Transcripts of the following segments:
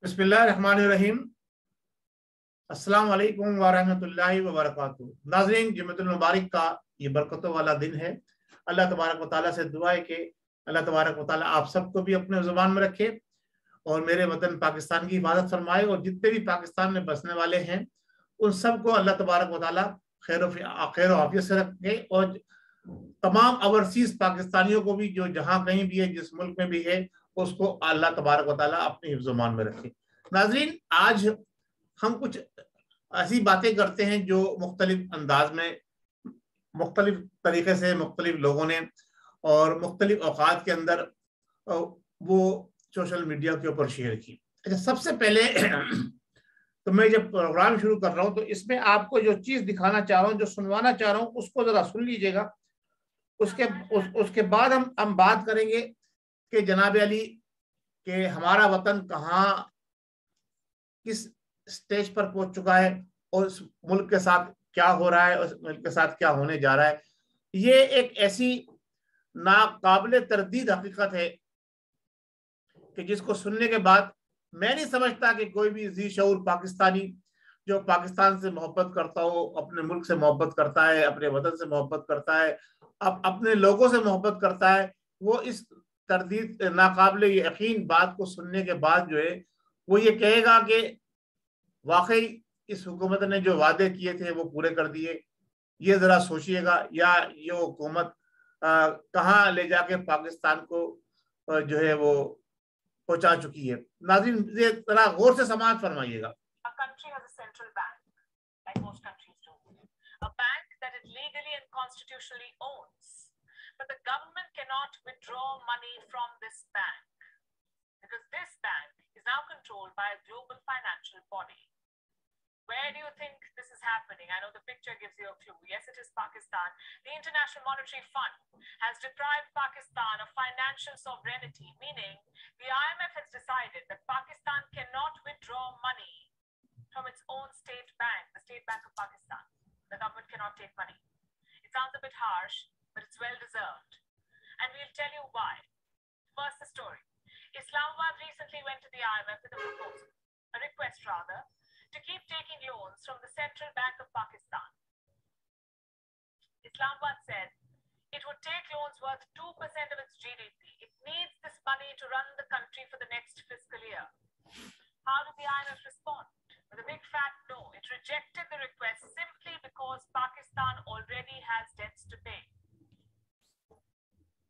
बिस्मिल्लाहिर्रहमानिर्रहीम। अस्सलाम वालेकुम व रहमतुल्लाहि व बरकातुहू। नाज़रीन, जुम्मतुल मुबारक का ये बरकतों वाला दिन है। अल्लाह तबारक व तआला से दुआ है कि अल्लाह तबारक व तआला आप सबको भी अपने ज़ुबान में रखे और मेरे वतन पाकिस्तान की हिफाजत फरमाए, और जितने भी पाकिस्तान में बसने वाले हैं उन सबको अल्लाह तबारक व तआला खैर व आफियत से रखे, और तमाम ओवरसीज पाकिस्तानियों को भी जो जहां कहीं भी है, जिस मुल्क में भी है, उसको अल्लाह तबारक व तआला अपने हिफ्ज़-ओ-मान में रखे। नाज़रीन, आज हम कुछ ऐसी बातें करते हैं जो मुख्तलिफ अंदाज में, मुख्तलिफ तरीके से मुख्तलिफ लोगों ने और मुख्तलिफ औकात के अंदर वो सोशल मीडिया के ऊपर शेयर की। अच्छा, सबसे पहले तो मैं जब प्रोग्राम शुरू कर रहा हूँ तो इसमें आपको जो चीज दिखाना चाह रहा हूँ, जो सुनवाना चाह रहा हूँ, उसको जरा सुन लीजिएगा। उसके बाद हम बात करेंगे कि जनाब अली के हमारा वतन कहाँ किस स्टेज पर पहुंच चुका है और उस मुल्क के साथ क्या हो रहा है, उस मुल्क के साथ क्या होने जा रहा है। ये एक ऐसी नाकाबिले तरदीद हकीकत है कि जिसको सुनने के बाद मैं नहीं समझता कि कोई भी जी शऊर पाकिस्तानी जो पाकिस्तान से मोहब्बत करता हो, अपने मुल्क से मोहब्बत करता है, अपने वतन से मोहब्बत करता है, अपने लोगों से मोहब्बत करता है, वो इस तरदीद नाकाबिले यकीन बात को सुनने के बाद जो है वो ये कहेगा कि वाकई इस हुकूमत ने जो वादे किए थे वो पूरे कर दिए। ये जरा सोचिएगा, या ये हुकूमत कहाँ ले जाके पाकिस्तान को जो है वो पहुंचा चुकी है। नाज़रीन, ये जरा गौर से समाअत फरमाइएगा। But the government cannot withdraw money from this bank because this bank is now controlled by a global financial body. Where do you think this is happening? I know the picture gives you a clue. Yes, it is Pakistan. The International Monetary Fund has deprived Pakistan of financial sovereignty, meaning the IMF has decided that Pakistan cannot withdraw money from its own state bank, the State Bank of Pakistan. The government cannot take money. It sounds a bit harsh, but it's well deserved. And we'll tell you why. First, the story. Islamabad recently went to the IMF with a proposal, a request rather, to keep taking loans from the Central Bank of Pakistan. Islamabad said it would take loans worth 2% of its GDP. It needs this money to run the country for the next fiscal year. How did the IMF respond? With a big fat no. It rejected the request simply because Pakistan already has debts to pay.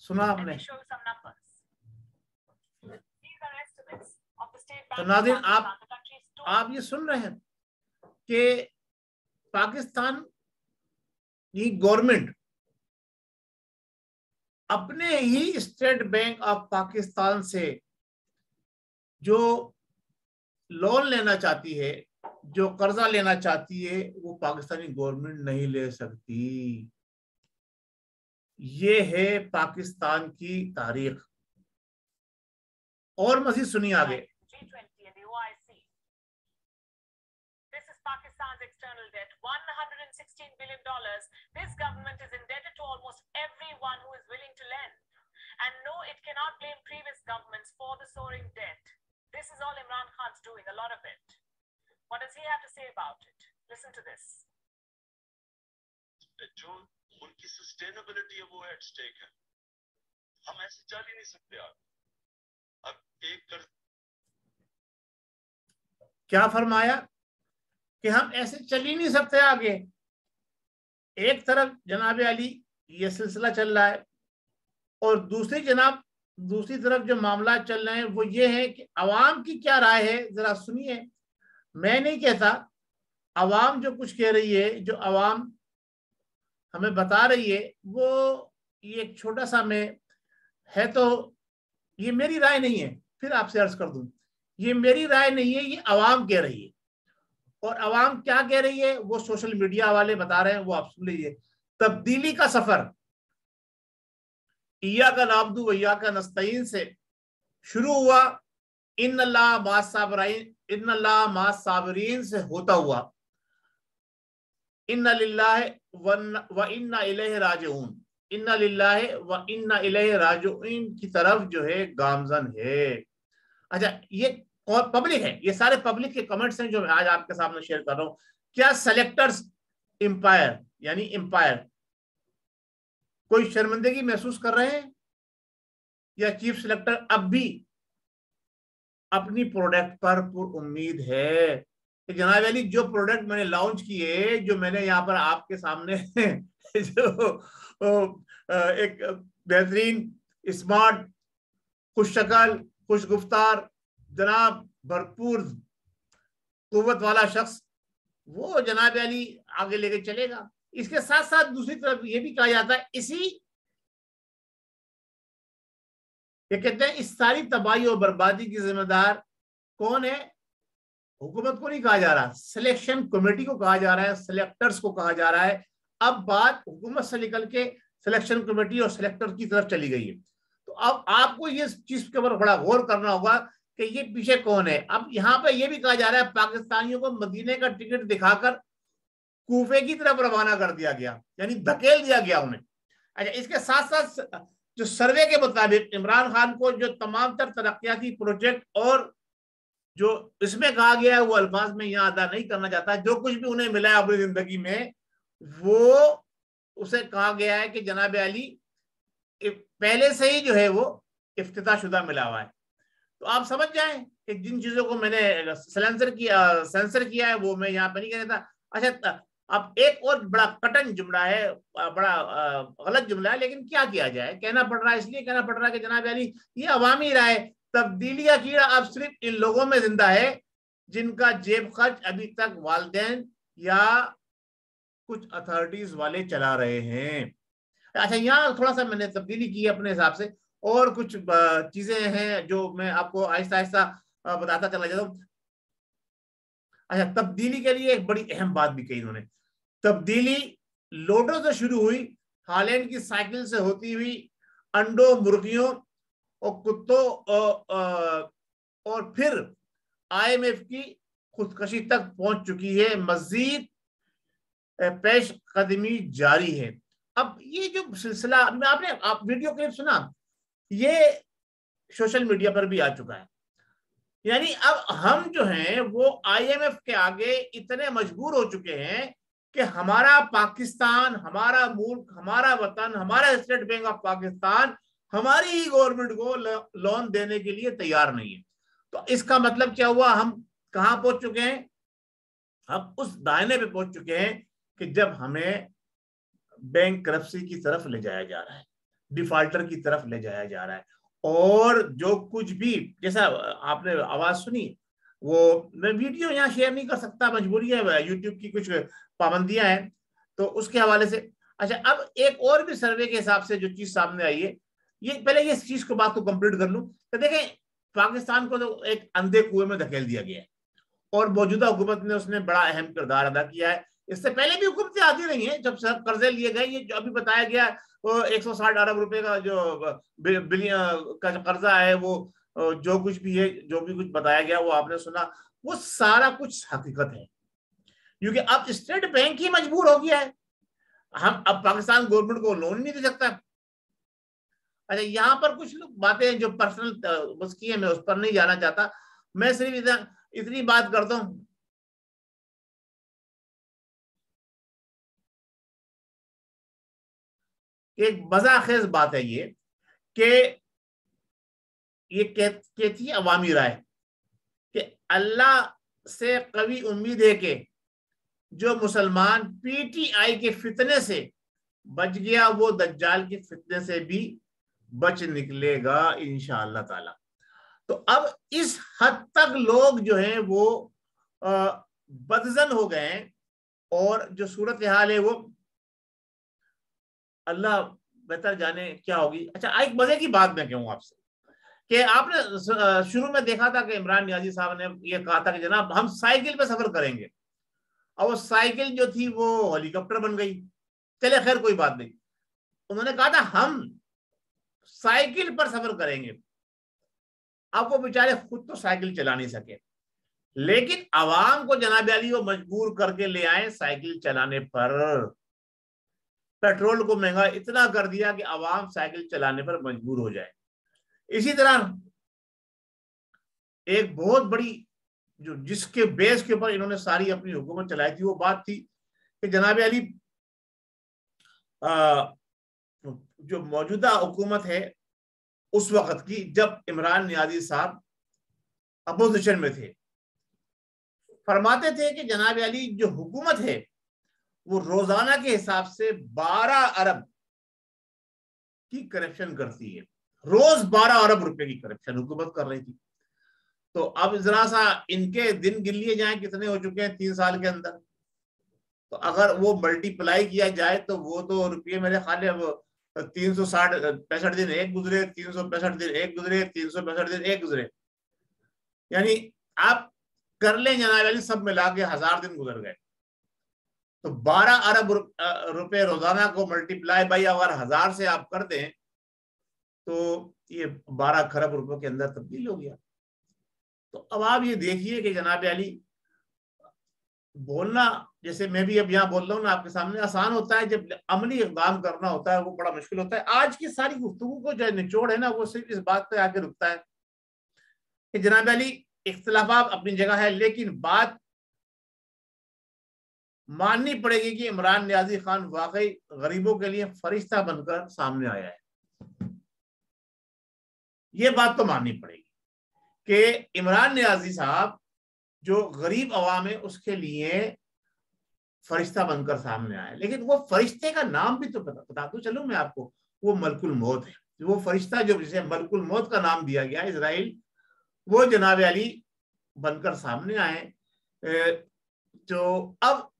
सुना आपने? Let me show you some numbers. These are estimates of the State Bank तो of नाज़रीन, Pakistan. The country is आप ये सुन रहे हैं कि पाकिस्तान की गवर्नमेंट अपने ही स्टेट बैंक ऑफ पाकिस्तान से जो लोन लेना चाहती है, जो कर्जा लेना चाहती है, वो पाकिस्तानी गवर्नमेंट नहीं ले सकती। ये है पाकिस्तान की तारीख। और मज़ीद सुनिए आगे। Pakistan's external debt, $116 billion. This government is indebted to almost everyone who is willing to lend. And no, it cannot blame previous governments for the soaring debt. This is all Imran Khan's doing, a lot of it. What does he have to say about it? Listen to this. जो उनकी sustainability है वो at stake है। हम ऐसे चल ही नहीं सकते यार। अब एक कर क्या फरमाया कि हम ऐसे चल ही नहीं सकते आगे। एक तरफ जनाब अली ये सिलसिला चल रहा है और दूसरी तरफ जो मामला चल रहे हैं वो ये है कि अवाम की क्या राय है, जरा सुनिए। मैं नहीं कहता, अवाम जो कुछ कह रही है, जो अवाम हमें बता रही है, वो ये एक छोटा सा में है, तो ये मेरी राय नहीं है। फिर आपसे अर्ज कर दूं, ये मेरी राय नहीं है, ये अवाम कह रही है। और अवाम क्या कह रही है वो सोशल मीडिया वाले बता रहे हैं, वो आप सुन लीजिए। तब्दीली का सफर इय्याका नअब्दु व इय्याका नस्तईन से शुरू हुआ, इन्नल्लाह मअस साबिरीन से होता हुआ इन्ना लिल्लाहि व इन्ना इलैहि राजिऊन, इन्ना लिल्लाहि व इन्ना इलैहि राजिऊन की तरफ जो है गामजन है। अच्छा, ये और पब्लिक है, ये सारे पब्लिक के कमेंट्स हैं जो मैं आज आपके सामने शेयर कर रहा हूं। क्या सेलेक्टर्स एम्पायर यानी एम्पायर कोई शर्मिंदगी महसूस कर रहे हैं, या चीफ सेलेक्टर अब भी अपनी प्रोडक्ट पर उम्मीद है कि जनाब अली जो प्रोडक्ट मैंने लॉन्च किए, जो मैंने यहाँ पर आपके सामने जो एक बेहतरीन, स्मार्ट, खुश शक्ल, खुश गुफ्तार, जनाब भरपूर कुव्वत वाला शख्स, वो जनाब अली आगे लेके चलेगा। इसके साथ साथ दूसरी तरफ ये भी कहा जाता है, ये कहते हैं इस सारी तबाही और बर्बादी की जिम्मेदार कौन है? हुकूमत को नहीं कहा जा रहा, सिलेक्शन कमेटी को कहा जा रहा है, सिलेक्टर्स को कहा जा रहा है। अब बात हुकूमत से निकल के सिलेक्शन कमेटी और सिलेक्टर की तरफ चली गई है। तो अब आपको ये चीज के ऊपर बड़ा गौर करना होगा कि ये पीछे कौन है। अब यहाँ पे ये भी कहा जा रहा है पाकिस्तानियों को मदीने का टिकट दिखाकर कूफे की तरफ रवाना कर दिया गया, यानी धकेल दिया गया उन्हें। अच्छा, इसके साथ साथ जो सर्वे के मुताबिक इमरान खान को जो तमाम तर तरक्याती प्रोजेक्ट और जो इसमें कहा गया है वो अल्फाज में यहाँ अदा नहीं करना चाहता, जो कुछ भी उन्हें मिला है अपनी जिंदगी में वो उसे कहा गया है कि जनाब अली पहले से ही जो है वो इफ्तिताशुदा मिला हुआ है। तो आप समझ जाएं कि जिन चीजों को मैंने सेंसर किया है वो मैं यहाँ पे नहीं कह रहा था। अच्छा, अब एक और बड़ा कटन जुमला है, बड़ा गलत जुमला है, लेकिन क्या किया जाए, कहना पड़ रहा है, इसलिए कहना पड़ रहा है कि जनाब अली ये अवामी राय, तब्दीली का कीड़ा अब सिर्फ इन लोगों में जिंदा है जिनका जेब खर्च अभी तक वालिदैन या कुछ अथॉरिटीज वाले चला रहे हैं। अच्छा, यहाँ थोड़ा सा मैंने तब्दीली की अपने हिसाब से, और कुछ चीजें हैं जो मैं आपको आहिस्ता आहिस्ता बताता चला जाता हूँ। अच्छा, तब्दीली के लिए एक बड़ी अहम बात भी कही इन्होंने। तब्दीली लोडों से शुरू हुई, हालैंड की साइकिल से होती हुई अंडों, मुर्गियों और कुत्तों और फिर IMF की खुदकशी तक पहुंच चुकी है। मजीद पेश कदमी जारी है। अब ये जो सिलसिला आपने आप वीडियो क्लिप सुना, ये सोशल मीडिया पर भी आ चुका है। यानी अब हम जो हैं वो IMF के आगे इतने मजबूर हो चुके हैं कि हमारा पाकिस्तान, हमारा मुल्क, हमारा वतन, हमारा स्टेट बैंक ऑफ पाकिस्तान हमारी ही गवर्नमेंट को लोन देने के लिए तैयार नहीं है। तो इसका मतलब क्या हुआ? हम कहां पहुंच चुके हैं? हम उस दायने पे पहुंच चुके हैं कि जब हमें बैंक करप्सी की तरफ ले जाया जा रहा है, डिफॉल्टर की तरफ ले जाया जा रहा है, और जो कुछ भी, जैसा आपने आवाज सुनी, वो मैं वीडियो यहाँ शेयर नहीं कर सकता, मजबूरी है, यूट्यूब की कुछ पाबंदियां हैं, तो उसके हवाले से। अच्छा, अब एक और भी सर्वे के हिसाब से जो चीज सामने आई है, ये पहले ये चीज को बात को कंप्लीट कर लूं, तो देखें पाकिस्तान को तो एक अंधे कुएं में धकेल दिया गया है और मौजूदा हुकूमत ने उसने बड़ा अहम किरदार अदा किया है। इससे पहले भी हुकूमतें आती रही हैं, जब कर्जे लिए गए, ये जो अभी बताया गया वो 160 अरब रुपए का जो बिलियन का कर्जा है, वो जो कुछ भी है, जो भी कुछ बताया गया वो आपने सुना, वो सारा कुछ हकीकत है, क्योंकि अब स्टेट बैंक ही मजबूर हो गया है। हम अब पाकिस्तान गवर्नमेंट को लोन नहीं दे सकता। अच्छा, यहाँ पर कुछ बातें जो पर्सनल उसकी है, मैं उस पर नहीं जाना चाहता, मैं सिर्फ इतनी बात करता हूं। एक मजाखेज बात है ये कि ये कहती है अवामी राय कि अल्लाह से कवी उम्मीद है कि जो मुसलमान PTI के फितने से बच गया वो दज्जाल के फितने से भी बच निकलेगा इंशाअल्लाह ताला। तो अब इस हद तक लोग जो हैं वो बदजन हो गए हैं, और जो सूरत हाल है वो अल्लाह बेहतर जाने क्या होगी। अच्छा, एक मजे की बात मैं कहूँ आपसे कि आपने शुरू में देखा था कि इमरान नियाजी साहब ने ये कहा था कि जनाब हम साइकिल पे सफर करेंगे, और वो साइकिल जो थी वो हेलीकॉप्टर बन गई। चले खैर, कोई बात नहीं, उन्होंने कहा था हम साइकिल पर सफर करेंगे। अब वो बेचारे खुद तो साइकिल चला नहीं सके, लेकिन आवाम को जनाब अली वो मजबूर करके ले आए साइकिल चलाने पर। पेट्रोल को महंगा इतना कर दिया कि आवाम साइकिल चलाने पर मजबूर हो जाए। इसी तरह एक बहुत बड़ी जो जिसके बेस के ऊपर इन्होंने सारी अपनी हुकूमत चलाई थी, वो बात थी कि जनाब अली जो मौजूदा हुकूमत है उस वक्त की, जब इमरान नियाज़ी साहब अपोजिशन में थे, फरमाते थे कि जनाब अली जो हुकूमत है वो रोजाना के हिसाब से 12 अरब की करप्शन करती है। रोज 12 अरब रुपए की करप्शन हुकूमत कर रही थी। तो अब जरा सा इनके दिन गिन लिए जाएं कितने हो चुके हैं 3 साल के अंदर, तो अगर वो मल्टीप्लाई किया जाए तो वो तो रुपये मेरे ख्याल है वो 365 दिन एक गुजरे, 365 दिन एक गुजरे, 365 दिन एक गुजरे, यानी आप कर लें जनाब अली सब मिला के 1000 दिन गुजर गए। तो 12 अरब रुपए रोजाना को मल्टीप्लाई बाई अगर 1000 से आप कर दें तो ये 12 खरब रुपयों के अंदर तब्दील हो गया। तो अब आप ये देखिए कि जनाब अली बोलना, जैसे मैं भी अब यहाँ बोल रहा हूँ ना आपके सामने, आसान होता है, जब अमली इक़दाम करना होता है वो बड़ा मुश्किल होता है। आज की सारी गुफ्तगू को जो निचोड़ है ना वो सिर्फ इस बात पे आके रुकता है कि जनाब अली इख्तिलाफ अपनी जगह है, लेकिन बात माननी पड़ेगी कि इमरान नियाज़ी खान वाकई गरीबों के लिए फरिश्ता बनकर सामने आया है। ये बात तो माननी पड़ेगी कि इमरान नियाज़ी साहब जो गरीब अवाम है उसके लिए फरिश्ता बनकर सामने आया। लेकिन वो फरिश्ते का नाम भी तो बता दूं चलूं मैं आपको, वो मलकुल मौत है। वो फरिश्ता जो जिसे मलकुल मौत का नाम दिया गया इजराइल, वो जनाब अली बनकर सामने आए। तो अब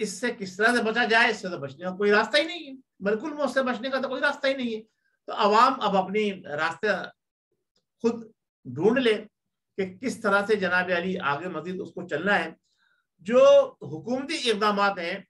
इससे किस तरह से बचा जाए, इससे तो बचने का कोई रास्ता ही नहीं है, मलकुल मौत से बचने का तो कोई रास्ता ही नहीं है। तो अवाम अब अपनी रास्ते खुद ढूंढ ले कि किस तरह से जनाब अली आगे मजीद उसको चलना है। जो हुकूमती इक़दाम हैं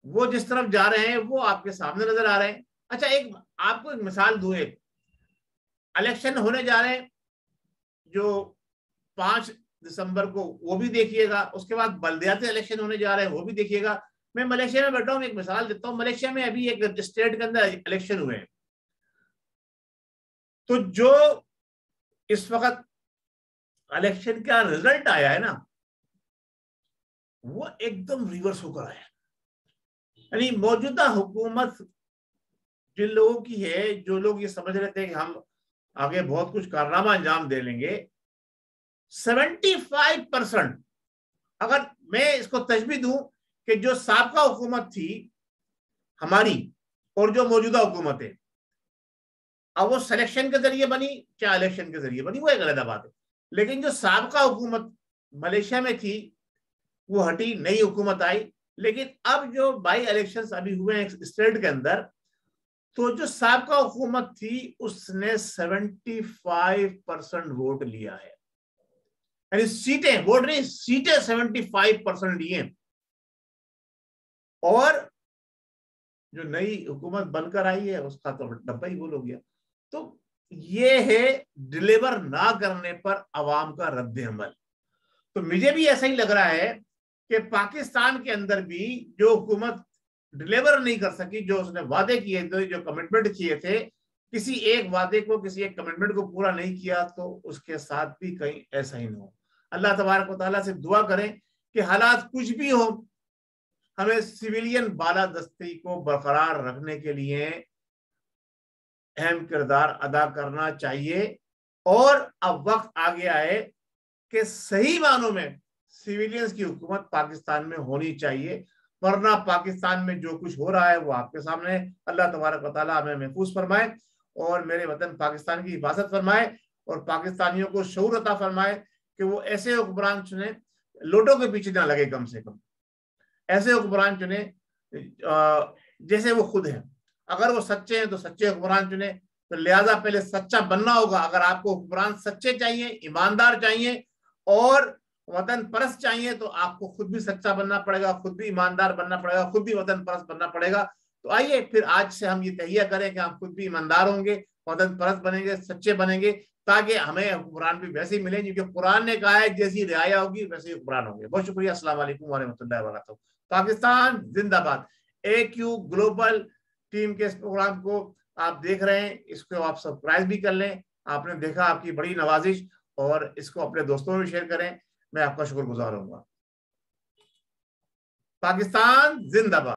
वो जिस तरफ जा रहे हैं वो आपके सामने नजर आ रहे हैं। अच्छा, एक आपको एक मिसाल दूं, एक इलेक्शन होने जा रहे हैं जो 5 दिसंबर को, वो भी देखिएगा। उसके बाद बल्दियाती इलेक्शन होने जा रहे हैं, वो भी देखिएगा। मैं मलेशिया में बैठा हूँ, एक मिसाल देता हूँ। मलेशिया में अभी एक स्टेट के अंदर इलेक्शन हुए हैं, तो जो इस वक्त इलेक्शन का रिजल्ट आया है ना वो एकदम रिवर्स होकर आया। यानी मौजूदा हुकूमत जिन लोगों की है, जो लोग ये समझ रहे थे कि हम आगे बहुत कुछ कारनामा अंजाम दे लेंगे, 75%, अगर मैं इसको तशबीह दूं कि जो साबका हुकूमत थी हमारी और जो मौजूदा हुकूमत है, अब वो सिलेक्शन के जरिए बनी क्या इलेक्शन के जरिए बनी वो एक अलग बात है, लेकिन जो साबका हुकूमत मलेशिया में थी वो हटी, नई हुकूमत आई। लेकिन अब जो बाई इलेक्शंस अभी हुए हैं स्टेट के अंदर, तो जो साबका हुकूमत थी उसने 75% वोट लिया है। यानी सीटें, वोट नहीं, सीटें 75% लिए। और जो नई हुकूमत बनकर आई है उसका तो डब्बा ही गोल हो गया। तो ये है डिलीवर ना करने पर अवाम का रद्द अमल। तो मुझे भी ऐसा ही लग रहा है कि पाकिस्तान के अंदर भी जो हुकूमत डिलीवर नहीं कर सकी, जो उसने वादे किए थे, जो कमिटमेंट किए थे, किसी एक वादे को, किसी एक कमिटमेंट को पूरा नहीं किया, तो उसके साथ भी कहीं ऐसा ही ना हो। अल्लाह तबारक व तआला से दुआ करें कि हालात कुछ भी हो, हमें सिविलियन बालादस्ती को बरकरार रखने के लिए अहम किरदार अदा करना चाहिए। और अब वक्त आ गया है कि सही मानों में सिविलियंस की हुकूमत पाकिस्तान में होनी चाहिए, वरना पाकिस्तान में जो कुछ हो रहा है वो आपके सामने। अल्लाह तबारक व तआला हमें महफूज फरमाए और मेरे वतन पाकिस्तान की हिफाजत फरमाए और पाकिस्तानियों को शऊर अता फरमाए कि वो ऐसे हुक्मरान चुने, लोटों के पीछे ना लगे, कम से कम ऐसे हुक्मरान चुने जैसे वो खुद हैं। अगर वो सच्चे हैं तो सच्चे हुक्मरान चुने। तो लिहाजा पहले सच्चा बनना होगा। अगर आपको हुक्मरान सच्चे चाहिए, ईमानदार चाहिए और वतन परस्त चाहिए, तो आपको खुद भी सच्चा बनना पड़ेगा, खुद भी ईमानदार बनना पड़ेगा, खुद भी वतन परस्त बनना पड़ेगा। तो आइए फिर आज से हम ये तहिया करें कि हम खुद भी ईमानदार होंगे, वतन परस्त बनेंगे, सच्चे बनेंगे, ताकि हमें हुक्मरान भी वैसे ही मिले, क्योंकि कुरान ने कहा है जैसी रियाया होगी वैसे ही हुक्मरान होंगे। बहुत शुक्रिया। अस्सलाम वालेकुम व रहमतुल्लाहि व बरकातहू। पाकिस्तान जिंदाबाद। AQ ग्लोबल टीम के इस प्रोग्राम को आप देख रहे हैं, इसको आप सब्सक्राइब भी कर लें। आपने देखा, आपकी बड़ी नवाजिश और इसको अपने दोस्तों में शेयर करें। मैं आपका शुक्रगुजार होऊंगा। पाकिस्तान जिंदाबाद।